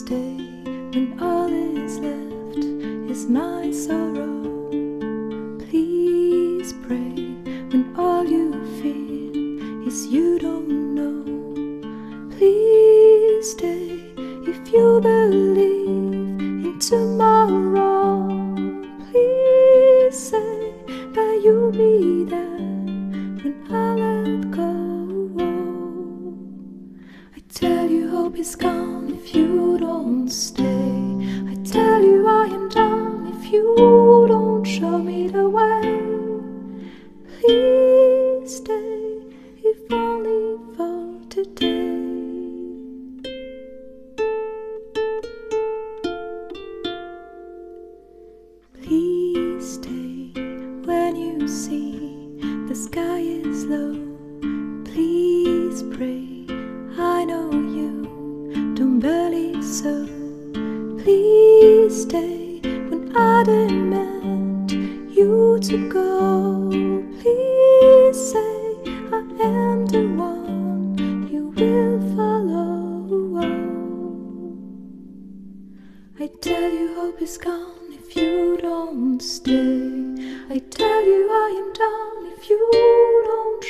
stay when all is left is my sorrow. Please pray when all you feel is you don't know. Please stay if you believe in tomorrow. Please say that you'll be there when I let go. I tell you hope is gone if you don't stay. I tell you I am done if you don't show me the way. Please stay if only for today. Please stay when you see the sky is low. Please pray, I know you don't believe so. Please stay when I demand you to go. Please say I am the one you will follow. I tell you hope is gone if you don't stay. I tell you I am done if you don't